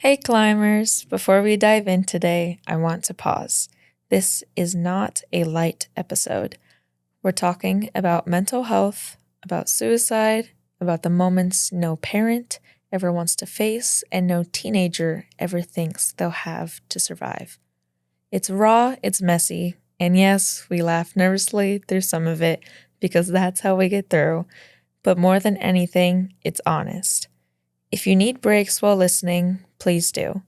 Hey climbers, before we dive in today, I want to pause. This is not a light episode. We're talking about mental health, about suicide, about the moments no parent ever wants to face and no teenager ever thinks they'll have to survive. It's raw, it's messy, and yes, we laugh nervously through some of it because that's how we get through. But more than anything, it's honest. If you need breaks while listening, please do.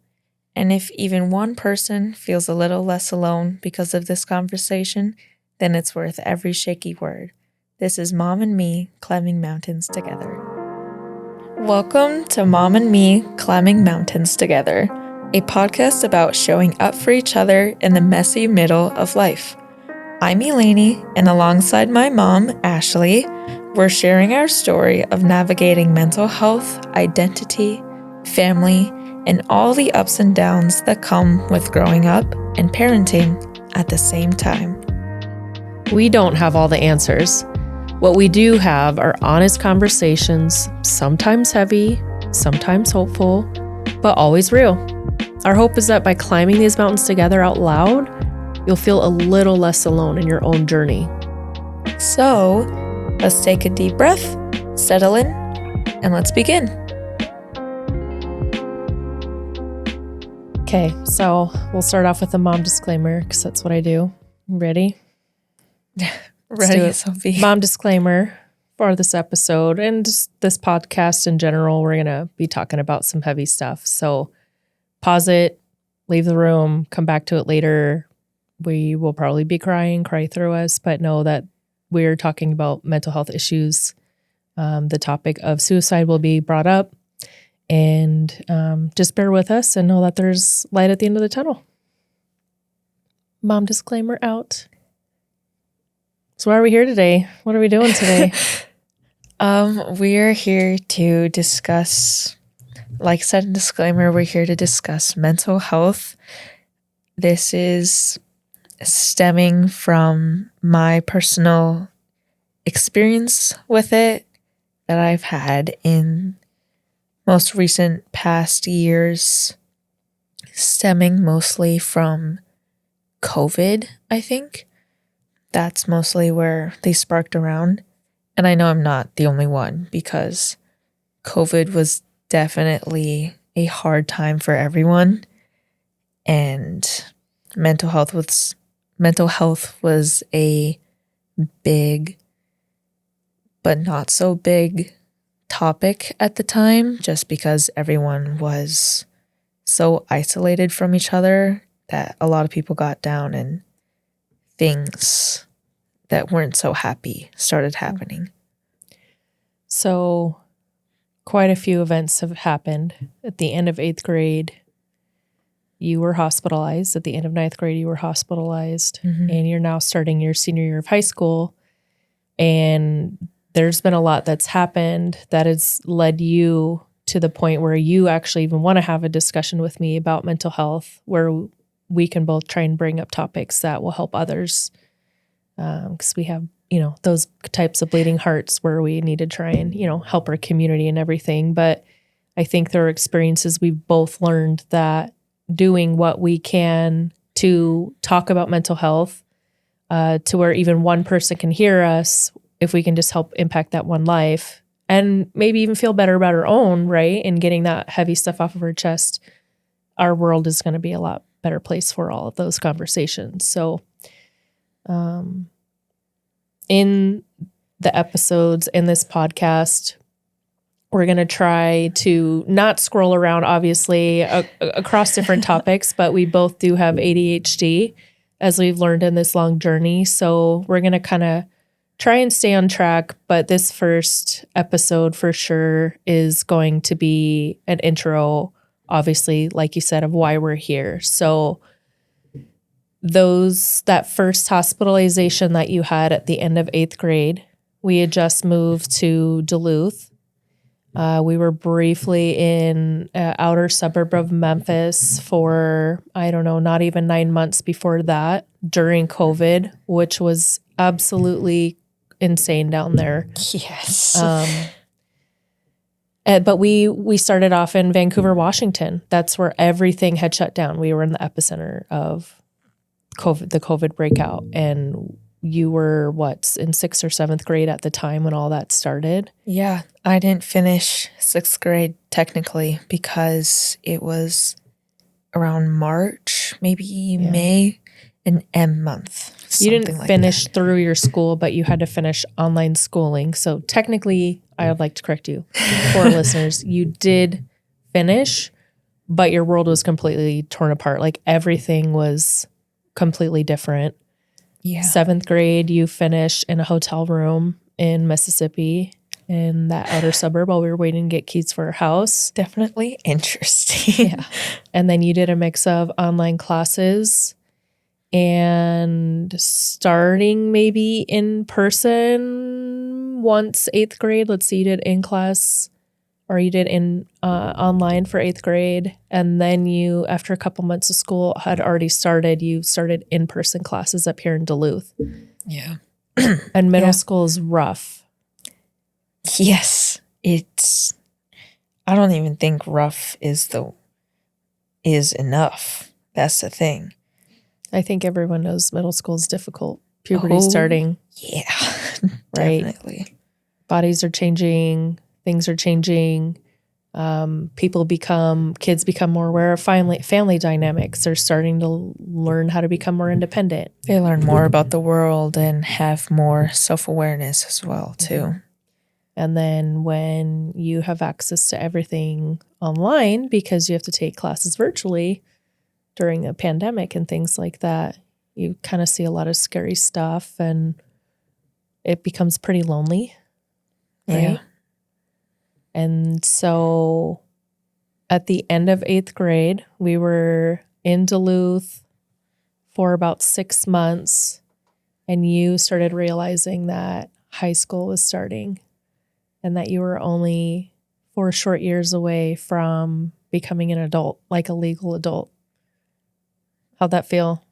And if even one person feels a little less alone because of this conversation, then it's worth every shaky word. This is Mom and Me Climbing Mountains Together. Welcome to Mom and Me Climbing Mountains Together, a podcast about showing up for each other in the messy middle of life. I'm Ileini, and alongside my mom, Ashley, we're sharing our story of navigating mental health, identity, family, and all the ups and downs that come with growing up and parenting at the same time. We don't have all the answers. What we do have are honest conversations, sometimes heavy, sometimes hopeful, but always real. Our hope is that by climbing these mountains together out loud, you'll feel a little less alone in your own journey. So, let's take a deep breath, settle in, and let's begin. Okay, so we'll start off with a mom disclaimer because that's what I do. Ready? Ready, Sophie. Mom disclaimer for this episode and just this podcast in general. We're going to be talking about some heavy stuff. So pause it, leave the room, come back to it later. We will probably be cry through us, but know that we're talking about mental health issues. The topic of suicide will be brought up, and just bear with us and know that there's light at the end of the tunnel. Mom disclaimer out. So why are we here today? What are we doing today? We're here to discuss, like said in disclaimer, we're here to discuss mental health. This is stemming from my personal experience with it that I've had in most recent past years, stemming mostly from COVID, I think. That's mostly where they sparked around. And I know I'm not the only one because COVID was definitely a hard time for everyone. And mental health was a big, but not so big topic at the time, just because everyone was so isolated from each other that a lot of people got down and things that weren't so happy started happening. So quite a few events have happened. At the end of 8th grade, you were hospitalized. At the end of 9th grade, you were hospitalized. Mm-hmm. And you're now starting your senior year of high school. And there's been a lot that's happened that has led you to the point where you actually even want to have a discussion with me about mental health, where we can both try and bring up topics that will help others. Because we have, those types of bleeding hearts where we need to try and, help our community and everything. But I think there are experiences we've both learned that doing what we can to talk about mental health, to where even one person can hear us, if we can just help impact that one life and maybe even feel better about our own, right? And getting that heavy stuff off of our chest, our world is going to be a lot better place for all of those conversations. So, in the episodes in this podcast, we're going to try to not scroll around, obviously, across different topics, but we both do have ADHD, as we've learned in this long journey. So we're going to kind of try and stay on track. But this first episode for sure is going to be an intro, obviously, like you said, of why we're here. So that first hospitalization that you had at the end of 8th grade, we had just moved to Duluth. We were briefly in an outer suburb of Memphis for, not even 9 months before that, during COVID, which was absolutely insane down there. Yes. But we started off in Vancouver, Washington. That's where everything had shut down. We were in the epicenter of the COVID breakout. And you were in 6th or 7th grade at the time when all that started? Yeah, I didn't finish 6th grade technically because it was around March, maybe May, an M month. You didn't finish through your school, but you had to finish online schooling. So technically, I would like to correct you for listeners. You did finish, but your world was completely torn apart. Like everything was completely different. Yeah. 7th grade, you finished in a hotel room in Mississippi in that outer suburb while we were waiting to get keys for our house. Definitely interesting. Yeah. And then you did a mix of online classes and starting maybe in person once 8th grade. Let's see, you did in class or you did in online for 8th grade. And then you, after a couple months of school had already started, you started in-person classes up here in Duluth. Yeah. And middle school is rough. Yes. I don't even think rough is enough. That's the thing. I think everyone knows middle school is difficult. Puberty starting. Yeah, right? definitely. Bodies are changing. Things are changing. Kids become more aware of family dynamics. They're starting to learn how to become more independent. They learn more about the world and have more self-awareness as well, too. And then when you have access to everything online because you have to take classes virtually during a pandemic and things like that, you kind of see a lot of scary stuff and it becomes pretty lonely. Right? Yeah. And so at the end of 8th grade, we were in Duluth for about 6 months, and you started realizing that high school was starting and that you were only 4 short years away from becoming an adult, like a legal adult. How'd that feel?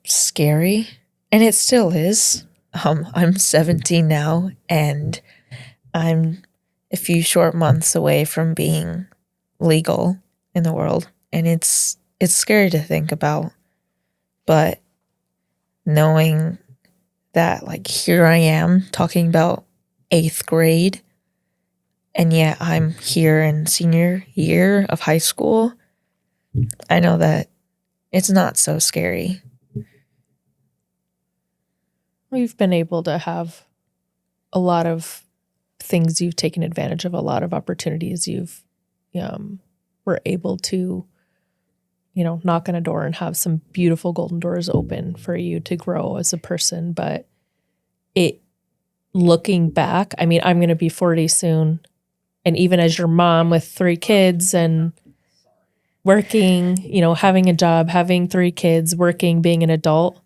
Scary. And it still is. I'm 17 now, and I'm a few short months away from being legal in the world. And it's scary to think about. But knowing that, like, here I am talking about 8th grade, and yet I'm here in senior year of high school, I know that it's not so scary. We've been able to have a lot of things you've taken advantage of, a lot of opportunities you've were able to, knock on a door and have some beautiful golden doors open for you to grow as a person. But looking back, I mean, I'm going to be 40 soon. And even as your mom with 3 kids and working, having a job, having 3 kids, working, being an adult,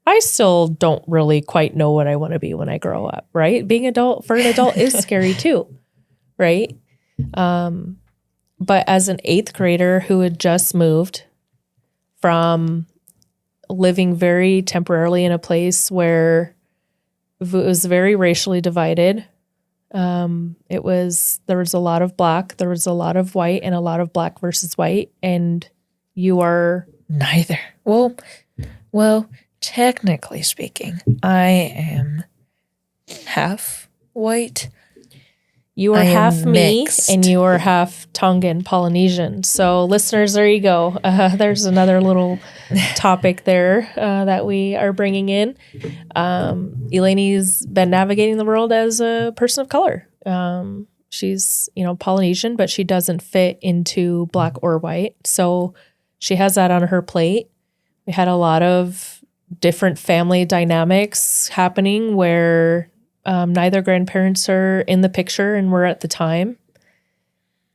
I still don't really quite know what I want to be when I grow up, right? Being for an adult is scary too, right? But as an 8th grader who had just moved from living very temporarily in a place where it was very racially divided, there was a lot of black, there was a lot of white, and a lot of black versus white, and you are neither. Well, technically speaking, I am half white. You are half me, and you are half Tongan Polynesian. So listeners, there you go. There's another little topic there that we are bringing in. Ileini's been navigating the world as a person of color. She's, Polynesian, but she doesn't fit into black or white. So she has that on her plate. We had a lot of different family dynamics happening where neither grandparents are in the picture and were at the time.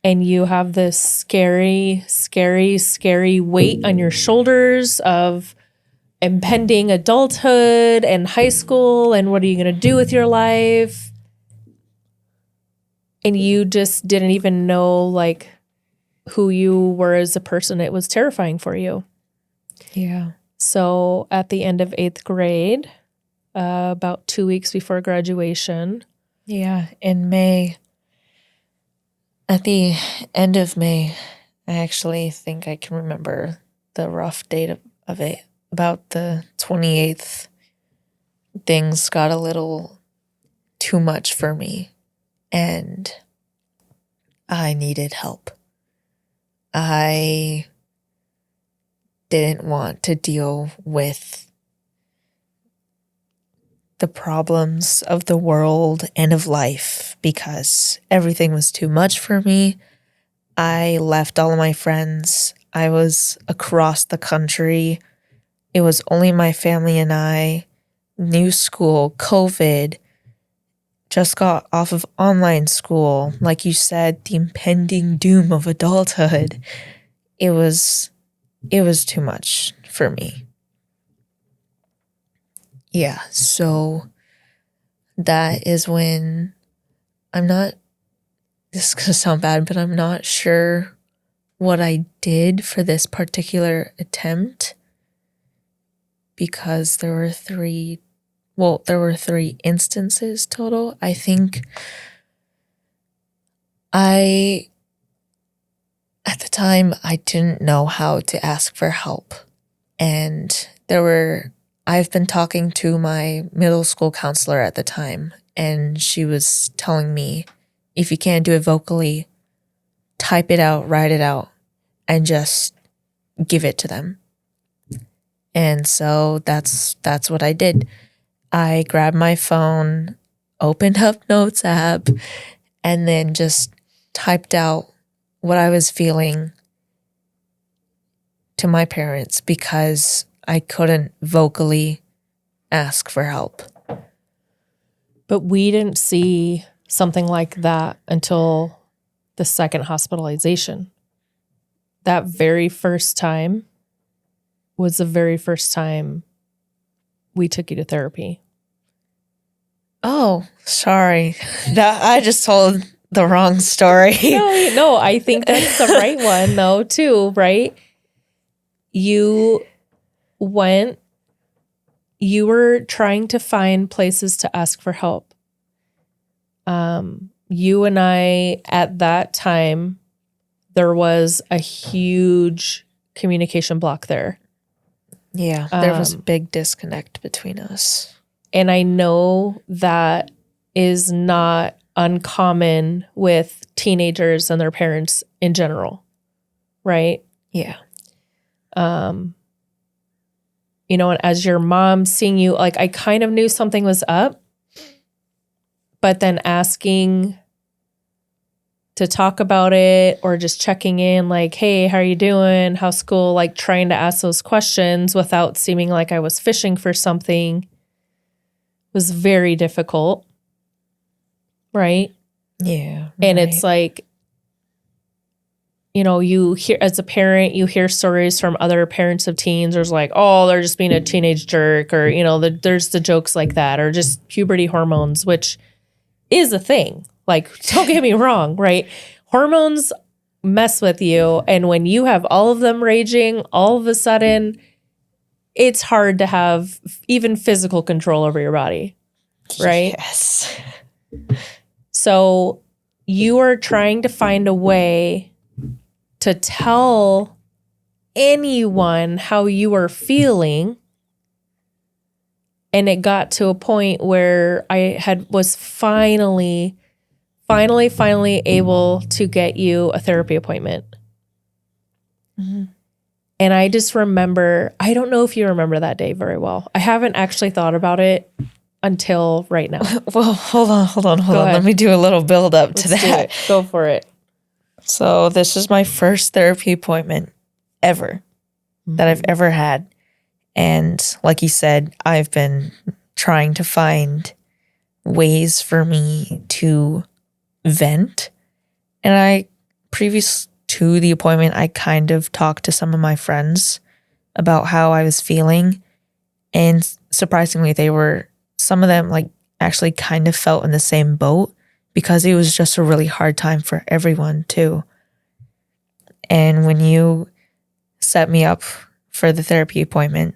And you have this scary, scary, scary weight on your shoulders of impending adulthood and high school and what are you going to do with your life? And you just didn't even know like who you were as a person. It was terrifying for you. Yeah. So at the end of 8th grade, about 2 weeks before graduation. Yeah, in May At the end of May, I actually think I can remember the rough date of it. About the 28th, things got a little too much for me, and I needed help. I didn't want to deal with the problems of the world and of life because everything was too much for me. I left all of my friends. I was across the country. It was only my family and I. New school, COVID, just got off of online school. Like you said, the impending doom of adulthood. It was too much for me. Yeah, so that is when this is going to sound bad, but I'm not sure what I did for this particular attempt because there were three instances total. I think at the time, I didn't know how to ask for help. And I've been talking to my middle school counselor at the time, and she was telling me, if you can't do it vocally, type it out, write it out, and just give it to them. And so that's what I did. I grabbed my phone, opened up Notes app, and then just typed out what I was feeling to my parents because I couldn't vocally ask for help. But we didn't see something like that until the second hospitalization. That very first time was the very first time we took you to therapy. Oh, sorry. I just told the wrong story. No, I think that's the right one though, too, right? You were trying to find places to ask for help. You and I, at that time, there was a huge communication block there. Yeah, there was a big disconnect between us. And I know that is not uncommon with teenagers and their parents in general, right? Yeah. And as your mom seeing you, like I kind of knew something was up, but then asking to talk about it or just checking in like, hey, how are you doing? How's school? Like trying to ask those questions without seeming like I was fishing for something was very difficult. Right? Yeah. And it's like, you hear, as a parent, you hear stories from other parents of teens. There's like, oh, they're just being a teenage jerk, or, there's the jokes like that, or just puberty hormones, which is a thing. Like, don't get me wrong, right? Hormones mess with you. And when you have all of them raging, all of a sudden, it's hard to have even physical control over your body, right? Yes. So you are trying to find a way to tell anyone how you are feeling. And it got to a point where I was finally able to get you a therapy appointment. Mm-hmm. And I just remember, I don't know if you remember that day very well. I haven't actually thought about it until right now. Well, hold on. Let me do a little build up to that. Go for it. So this is my first therapy appointment ever that I've ever had. And like you said, I've been trying to find ways for me to vent. And previous to the appointment, I kind of talked to some of my friends about how I was feeling. And surprisingly, some of them actually kind of felt in the same boat because it was just a really hard time for everyone too. And when you set me up for the therapy appointment,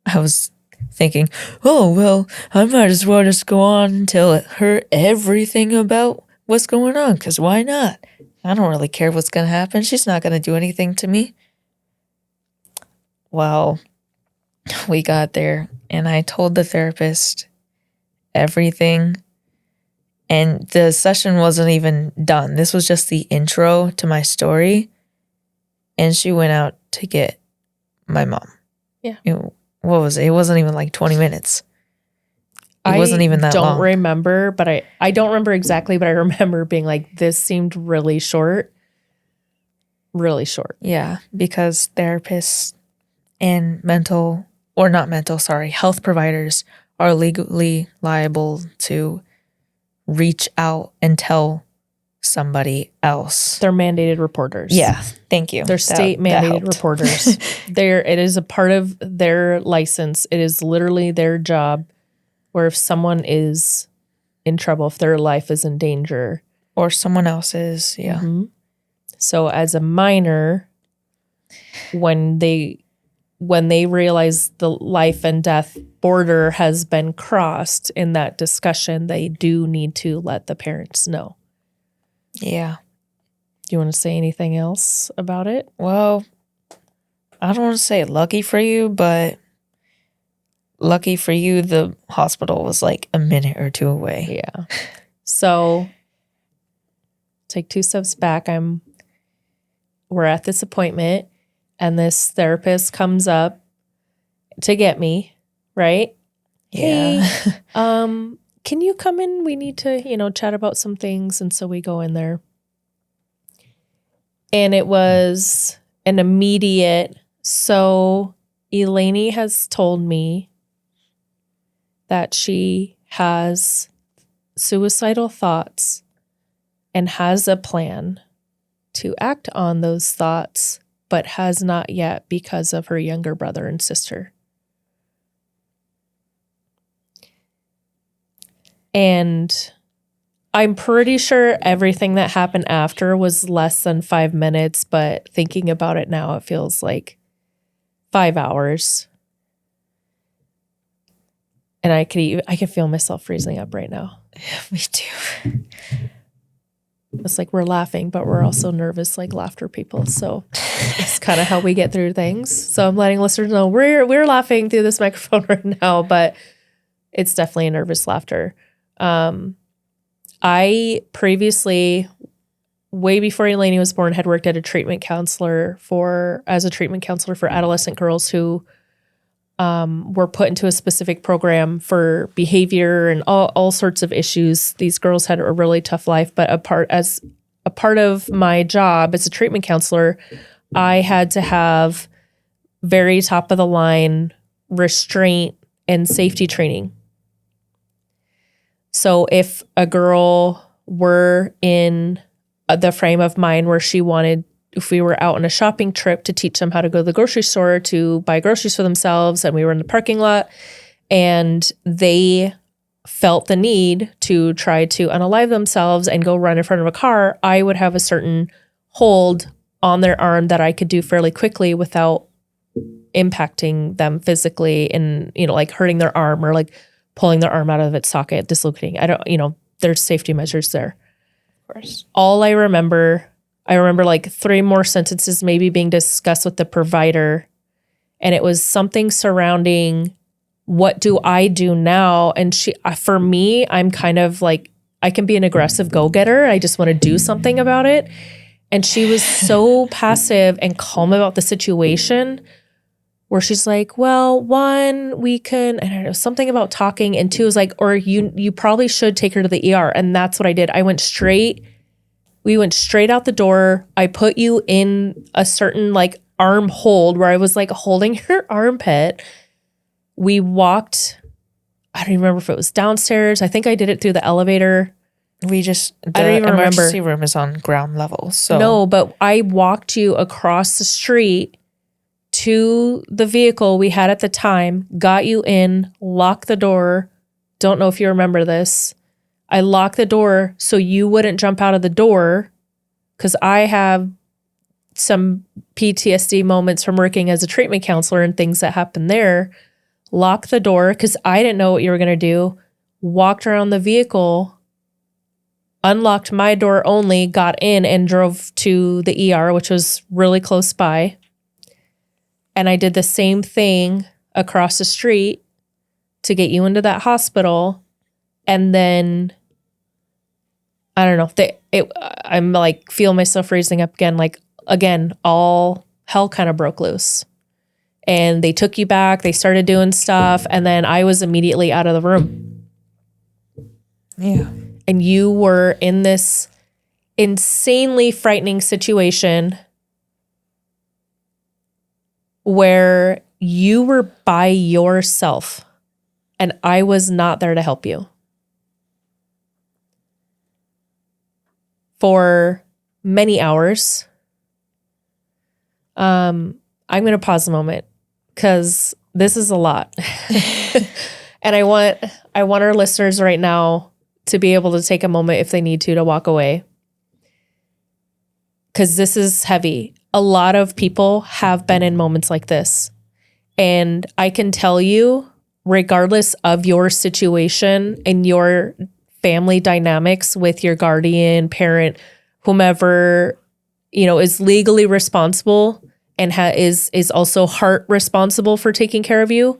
I was thinking, oh, well, I might as well just go on and tell her everything about what's going on, because why not? I don't really care what's going to happen. She's not going to do anything to me. Well, we got there and I told the therapist everything. And the session wasn't even done. This was just the intro to my story. And she went out to get my mom. Yeah. What was it? It wasn't even like 20 minutes. It wasn't even that long. I don't remember, but I don't remember exactly, but I remember being like, this seemed really short. Really short. Yeah, because therapists and health providers are legally liable to reach out and tell somebody else. They're mandated reporters. Yeah, thank you. They're state mandated reporters. It is a part of their license. It is literally their job, where if someone is in trouble, if their life is in danger. Or someone else's, yeah. Mm-hmm. So as a minor, when they realize the life and death border has been crossed in that discussion, they do need to let the parents know. Yeah. Do you want to say anything else about it? Well, I don't want to say lucky for you, but lucky for you, the hospital was like a minute or two away. Yeah. So take 2 steps back. We're at this appointment and this therapist comes up to get me, right? Yeah. Hey, can you come in? We need to, chat about some things. And so we go in there. And it was an immediate, so Ileini has told me that she has suicidal thoughts and has a plan to act on those thoughts, but has not yet because of her younger brother and sister. And I'm pretty sure everything that happened after was less than 5 minutes, but thinking about it now, it feels like 5 hours. And I can feel myself freezing up right now. Yeah, me too. It's like we're laughing, but we're also nervous, like laughter people. So it's kind of how we get through things. So I'm letting listeners know we're laughing through this microphone right now, but it's definitely a nervous laughter. I previously, way before Ileini was born, had worked at a treatment counselor as a treatment counselor for adolescent girls who were put into a specific program for behavior and all sorts of issues. These girls had a really tough life, but as a part of my job as a treatment counselor, I had to have very top of the line restraint and safety training. So if a girl were in the frame of mind where she wanted, if we were out on a shopping trip, to teach them how to go to the grocery store to buy groceries for themselves, and we were in the parking lot and they felt the need to try to unalive themselves and go run in front of a car, I would have a certain hold on their arm that I could do fairly quickly without impacting them physically and, like hurting their arm or like pulling their arm out of its socket, dislocating. There's safety measures there. Of course. All I remember like 3 more sentences maybe being discussed with the provider. And it was something surrounding, what do I do now? And for me, I'm kind of like, I can be an aggressive go-getter. I just want to do something about it. And she was so passive and calm about the situation, where she's like, well, 1, we can, I don't know, something about talking. And 2 is like, or you probably should take her to the ER. And that's what I did. We went straight out the door. I put you in a certain like arm hold where I was like holding her armpit. We walked, I don't even remember if it was downstairs. I think I did it through the elevator. I don't even remember. Emergency room is on ground level. So no, but I walked you across the street to the vehicle we had at the time, got you in, locked the door. Don't know if you remember this. I locked the door so you wouldn't jump out of the door, because I have some PTSD moments from working as a treatment counselor and things that happened there. Locked the door because I didn't know what you were going to do. Walked around the vehicle unlocked my door only, got in and drove to the ER, which was really close by. And I did the same thing across the street to get you into that hospital. And then, I don't know, I'm like, feel myself raising up again. Like, again, all hell kind of broke loose. And they took you back. They started doing stuff. And then I was immediately out of the room. Yeah. And you were in this insanely frightening situation where you were by yourself and I was not there to help you for many hours. I'm going to pause a moment because this is a lot. And I want our listeners right now to be able to take a moment if they need to walk away. Because this is heavy. A lot of people have been in moments like this. And I can tell you, regardless of your situation and your family dynamics with your guardian, parent, whomever, is legally responsible and is also heart responsible for taking care of you,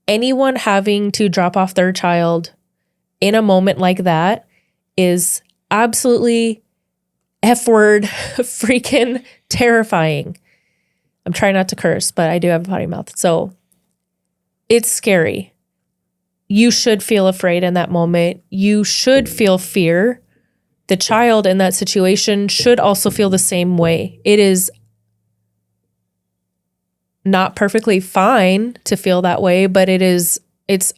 anyone having to drop off their child in a moment like that is absolutely F-word freaking terrifying. I'm trying not to curse, but I do have a potty mouth. So it's scary. You should feel afraid in that moment. You should feel fear. The child in that situation should also feel the same way. It is not perfectly fine to feel that way, but it's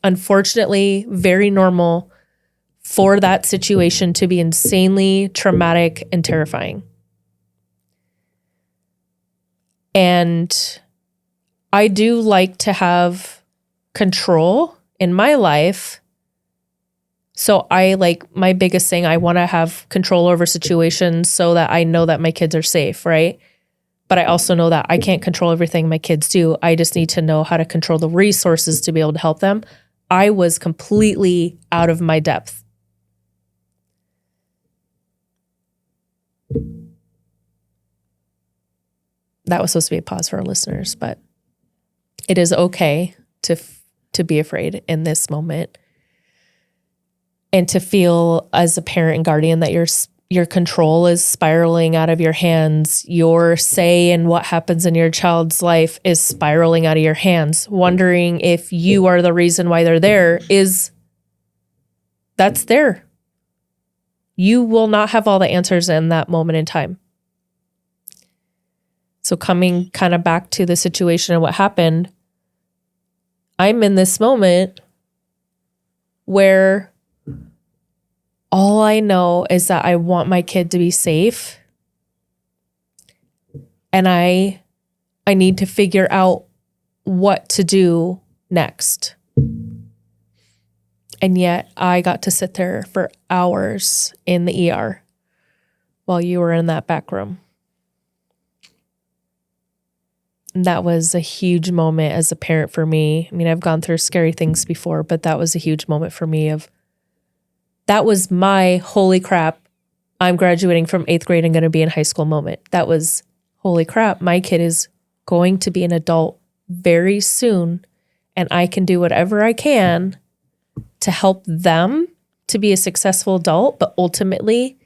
unfortunately very normal for that situation to be insanely traumatic and terrifying. And I do like to have control in my life. So my biggest thing, I want to have control over situations so that I know that my kids are safe, right? But I also know that I can't control everything my kids do. I just need to know how to control the resources to be able to help them. I was completely out of my depth. That was supposed to be a pause for our listeners, but it is okay to be afraid in this moment and to feel as a parent and guardian that your control is spiraling out of your hands. Your say in what happens in your child's life is spiraling out of your hands. Wondering if you are the reason why they're there that's there. You will not have all the answers in that moment in time. So coming kind of back to the situation and what happened, I'm in this moment where all I know is that I want my kid to be safe. And I need to figure out what to do next. And yet I got to sit there for hours in the ER while you were in that back room. And that was a huge moment as a parent for me. I mean, I've gone through scary things before, but that was a huge moment for me that was my holy crap, I'm graduating from 8th grade and going to be in high school moment. That was holy crap, my kid is going to be an adult very soon and I can do whatever I can to help them to be a successful adult, but ultimately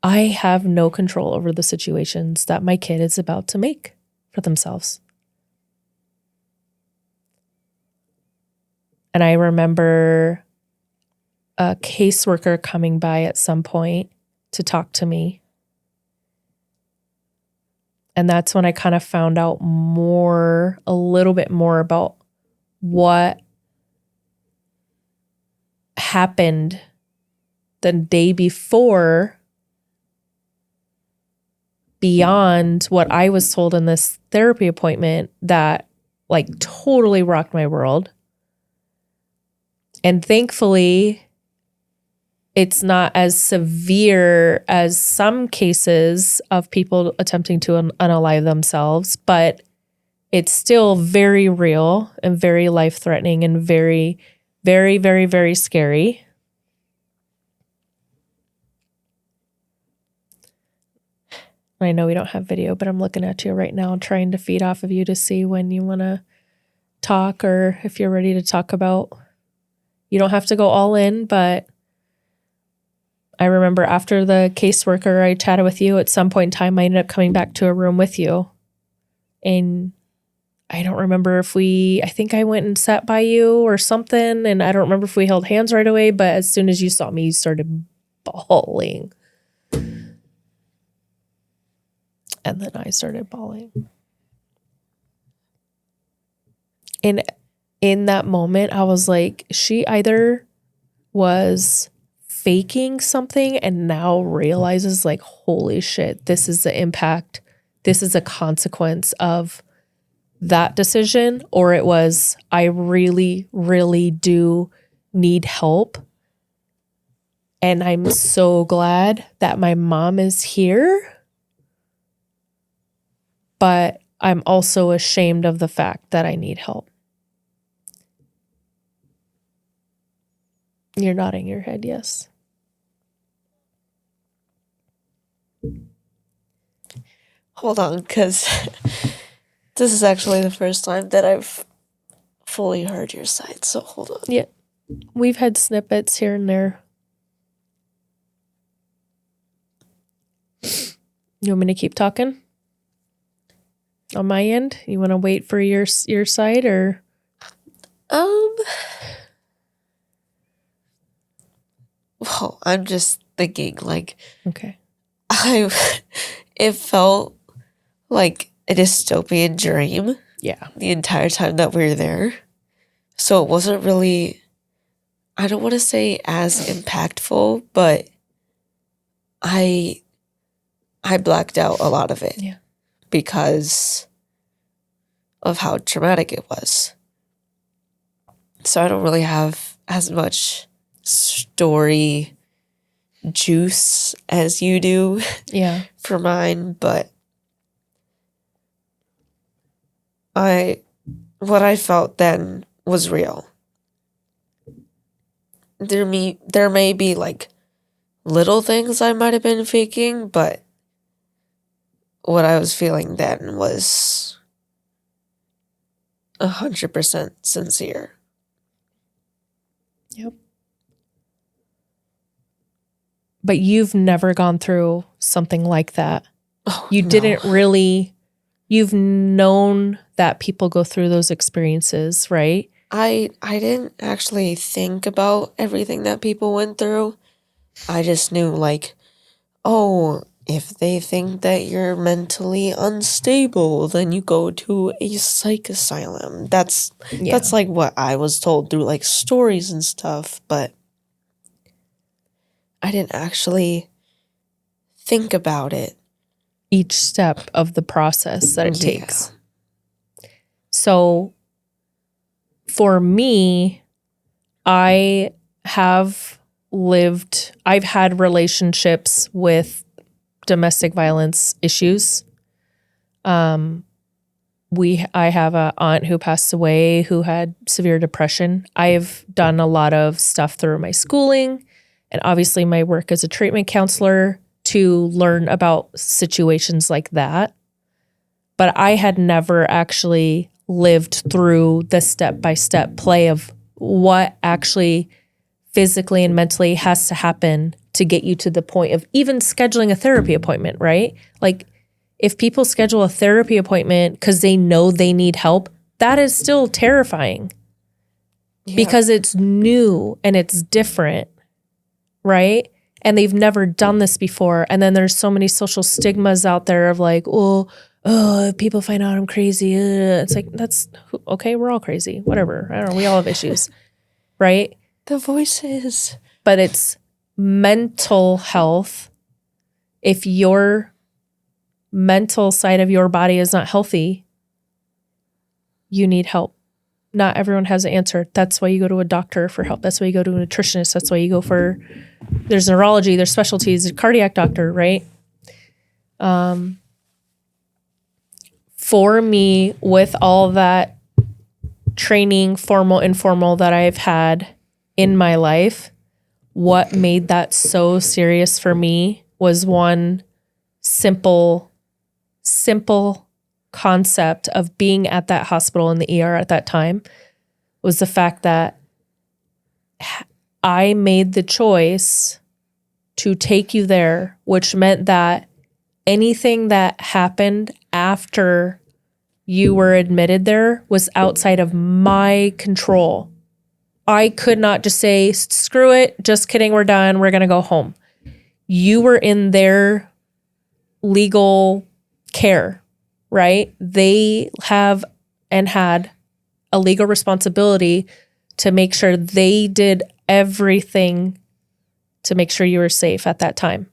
I have no control over the situations that my kid is about to make for themselves. And I remember a caseworker coming by at some point to talk to me. And that's when I kind of found out a little bit more about what happened the day before beyond what I was told in this therapy appointment that totally rocked my world. And thankfully, it's not as severe as some cases of people attempting to unalive themselves, but it's still very real and very life-threatening and very, very, very, very scary. I know we don't have video, but I'm looking at you right now trying to feed off of you to see when you want to talk or if you're ready to talk about. You don't have to go all in, but I remember after the caseworker I chatted with you, at some point in time, I ended up coming back to a room with you. And I don't remember if I think I went and sat by you or something. And I don't remember if we held hands right away, but as soon as you saw me, you started bawling. And then I started bawling. And in that moment, I was like, she either was faking something and now realizes like, holy shit, this is the impact. This is a consequence of that decision. Or it was, I really, really do need help. And I'm so glad that my mom is here. But I'm also ashamed of the fact that I need help. You're nodding your head, yes. Hold on, because this is actually the first time that I've fully heard your side, so hold on. Yeah. We've had snippets here and there. You want me to keep talking? On my end? You want to wait for your side or? Well, I'm just thinking, like, okay. It felt like a dystopian dream. Yeah. The entire time that we were there. So it wasn't really, I don't want to say as impactful, but I blacked out a lot of it. Yeah. Because of how traumatic it was. So I don't really have as much story juice as you do. Yeah. For mine, but what I felt then was real. There may be like little things I might have been faking, but what I was feeling then was 100% sincere. Yep. But you've never gone through something like that. Oh, you no. didn't really, you've known that people go through those experiences, right? I didn't actually think about everything that people went through. I just knew like, oh, if they think that you're mentally unstable, then you go to a psych asylum. That's like what I was told through like stories and stuff, but I didn't actually think about it. Each step of the process that it takes. So for me, I've had relationships with domestic violence issues. I have an aunt who passed away who had severe depression. I've done a lot of stuff through my schooling and obviously my work as a treatment counselor to learn about situations like that. But I had never actually lived through the step-by-step play of what actually physically and mentally has to happen to get you to the point of even scheduling a therapy appointment, right? Like if people schedule a therapy appointment because they know they need help, that is still terrifying because it's new and it's different, right? And they've never done this before. And then there's so many social stigmas out there of like, oh, if people find out I'm crazy. It's like, that's okay. We're all crazy. Whatever. I don't know. We all have issues, right? The voices. But it's mental health. If your mental side of your body is not healthy, you need help. Not everyone has an answer. That's why you go to a doctor for help. That's why you go to a nutritionist. That's why you go there's neurology, there's specialties, a cardiac doctor, right? For me, with all that training, formal, informal, that I've had in my life, what made that so serious for me was one simple simple concept of being at that hospital in the ER at that time was the fact that I made the choice to take you there, which meant that anything that happened after you were admitted there was outside of my control. I could not just say, screw it, just kidding, we're done, we're going to go home. You were in their legal care, right? They have and had a legal responsibility to make sure they did everything to make sure you were safe at that time,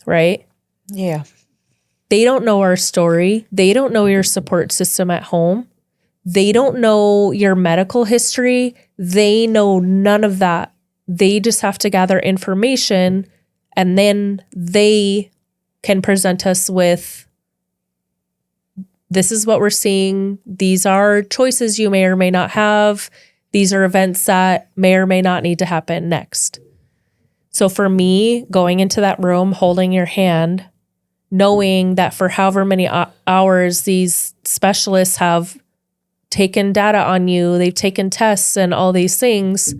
right? Yeah. They don't know our story. They don't know your support system at home. They don't know your medical history. They know none of that. They just have to gather information, and then they can present us with, this is what we're seeing. These are choices you may or may not have. These are events that may or may not need to happen next. So for me, going into that room, holding your hand, knowing that for however many hours these specialists have taken data on you, they've taken tests and all these things,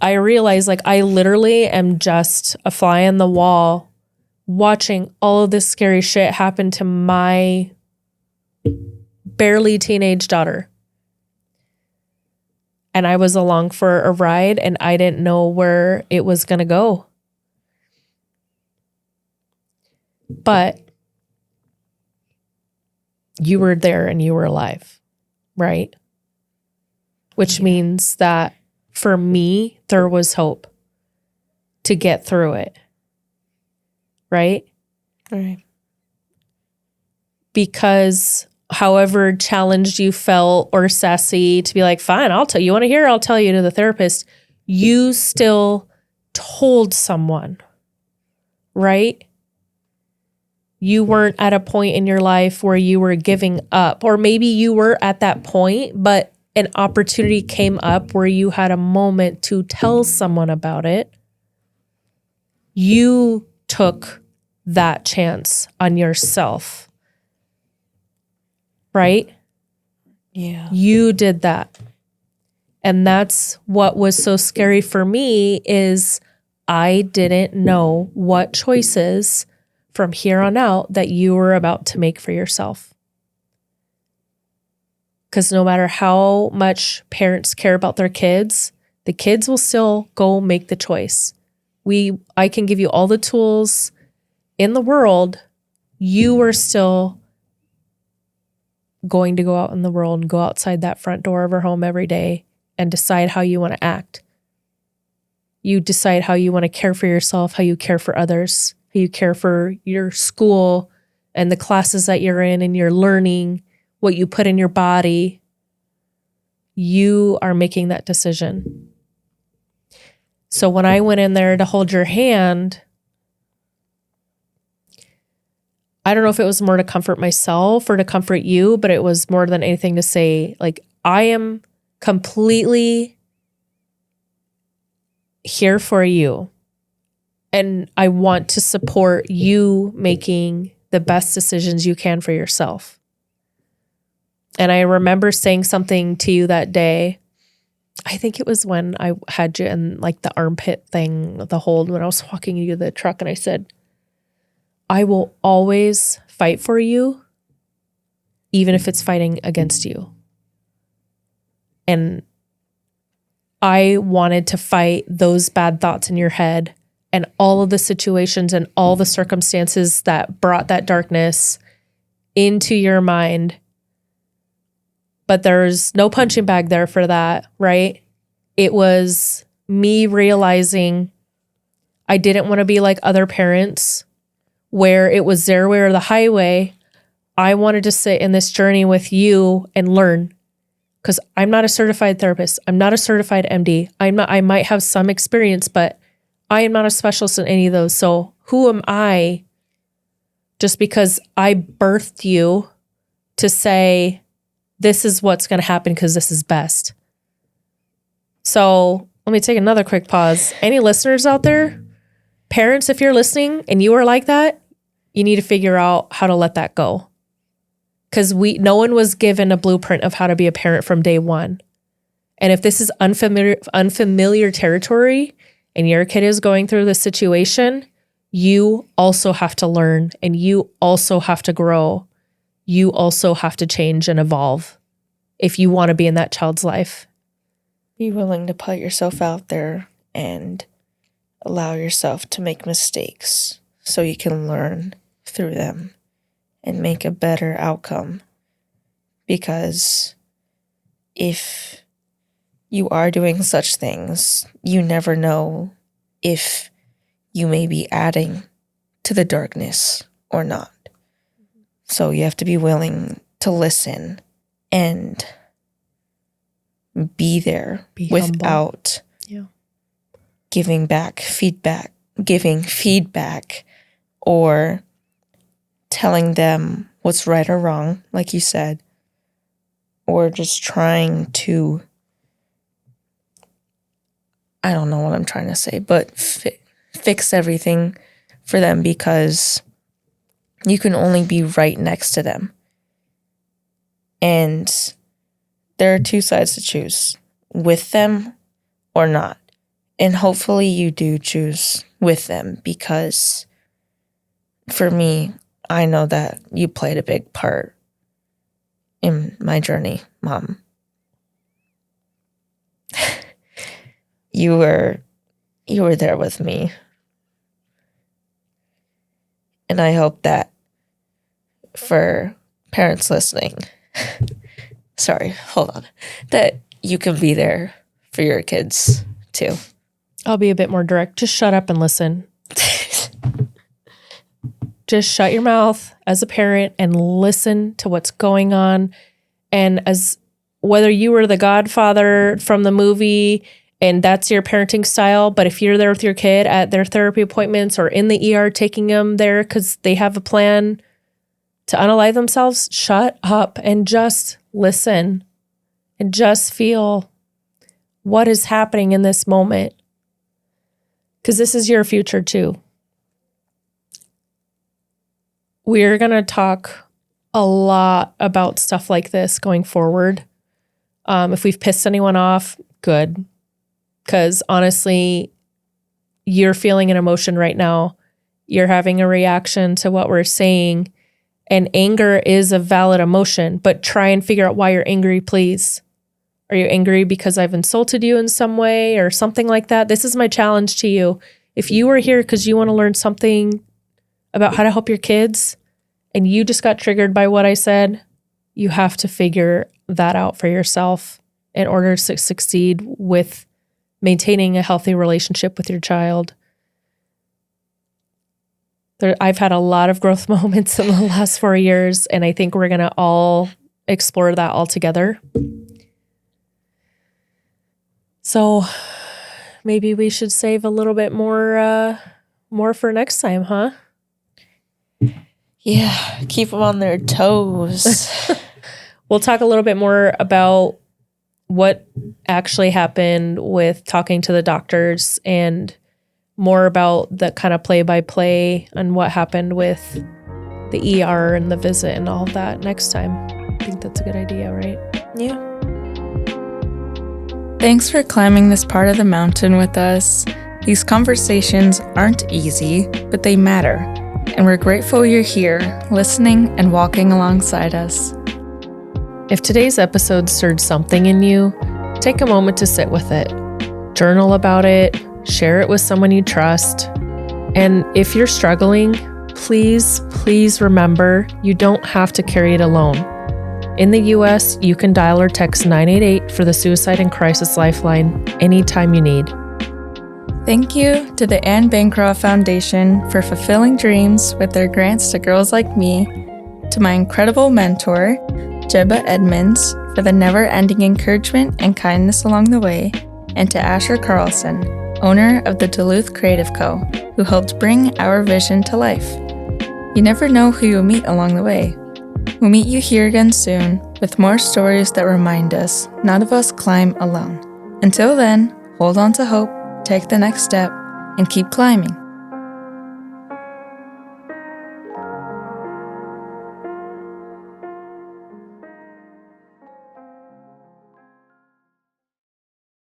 I realized like I literally am just a fly on the wall watching all of this scary shit happen to my barely teenage daughter. And I was along for a ride and I didn't know where it was going to go. But you were there and you were alive, right? Which means that for me, there was hope to get through it, right? Right. Because however challenged you felt or sassy to be like, fine, I'll tell you, want to hear, I'll tell you to the therapist, you still told someone, right? You weren't at a point in your life where you were giving up, or maybe you were at that point, but an opportunity came up where you had a moment to tell someone about it. You took that chance on yourself, right? Yeah. You did that. And that's what was so scary for me is I didn't know what choices from here on out that you were about to make for yourself. Because no matter how much parents care about their kids, the kids will still go make the choice. I can give you all the tools in the world. You are still going to go out in the world and go outside that front door of our home every day and decide how you want to act. You decide how you want to care for yourself, how you care for others, how you care for your school and the classes that you're in and you're learning, what you put in your body. You are making that decision. So when I went in there to hold your hand, I don't know if it was more to comfort myself or to comfort you, but it was more than anything to say, like, I am completely here for you. And I want to support you making the best decisions you can for yourself. And I remember saying something to you that day. I think it was when I had you in like the armpit thing, the hold, when I was walking you to the truck, and I said, I will always fight for you, even if it's fighting against you. And I wanted to fight those bad thoughts in your head and all of the situations and all the circumstances that brought that darkness into your mind. But there's no punching bag there for that, right? It was me realizing I didn't want to be like other parents where it was their way or the highway. I wanted to sit in this journey with you and learn, because I'm not a certified therapist. I'm not a certified MD. I might have some experience, but I am not a specialist in any of those. So who am I just because I birthed you to say, this is what's going to happen because this is best. So let me take another quick pause. Any listeners out there? Parents, if you're listening and you are like that, you need to figure out how to let that go. Because no one was given a blueprint of how to be a parent from day one. And if this is unfamiliar territory and your kid is going through this situation, you also have to learn and you also have to grow. You also have to change and evolve if you want to be in that child's life. Be willing to put yourself out there and allow yourself to make mistakes so you can learn through them and make a better outcome. Because if you are doing such things, you never know if you may be adding to the darkness or not. So you have to be willing to listen and be there without giving feedback or telling them what's right or wrong, like you said, or just trying to, I don't know what I'm trying to say, but fix everything for them, because you can only be right next to them. And there are two sides to choose, with them or not. And hopefully you do choose with them, because for me, I know that you played a big part in my journey, Mom. You were there with me. And I hope that for parents listening, sorry, hold on, that you can be there for your kids too. I'll be a bit more direct. Just shut up and listen. Just shut your mouth as a parent and listen to what's going on. And as whether you were the godfather from the movie and that's your parenting style, but if you're there with your kid at their therapy appointments or in the ER taking them there because they have a plan to unalive themselves, shut up and just listen and just feel what is happening in this moment. Because this is your future too. We're going to talk a lot about stuff like this going forward. If we've pissed anyone off, good. Because honestly, you're feeling an emotion right now. You're having a reaction to what we're saying. And anger is a valid emotion, but try and figure out why you're angry, please. Are you angry because I've insulted you in some way or something like that? This is my challenge to you. If you are here because you want to learn something about how to help your kids and you just got triggered by what I said, you have to figure that out for yourself in order to succeed with maintaining a healthy relationship with your child. I've had a lot of growth moments in the last 4 years, and I think we're going to all explore that all together. So maybe we should save a little bit more for next time, huh? Yeah, keep them on their toes. We'll talk a little bit more about what actually happened with talking to the doctors and more about the kind of play-by-play and what happened with the ER and the visit and all of that next time. I think that's a good idea, right? Yeah. Thanks for climbing this part of the mountain with us. These conversations aren't easy, but they matter. And we're grateful you're here, listening and walking alongside us. If today's episode stirred something in you, take a moment to sit with it. Journal about it, share it with someone you trust. And if you're struggling, please remember you don't have to carry it alone. In the US, you can dial or text 988 for the Suicide Crisis Lifeline anytime you need. Thank you to the Anne Bancroft Foundation for fulfilling dreams with their grants to girls like me, to my incredible mentor, Jeba Edmonds, for the never-ending encouragement and kindness along the way, and to Asher Carlson, owner of the Duluth Creative Co., who helped bring our vision to life. You never know who you'll meet along the way. We'll meet you here again soon with more stories that remind us none of us climb alone. Until then, hold on to hope, take the next step, and keep climbing.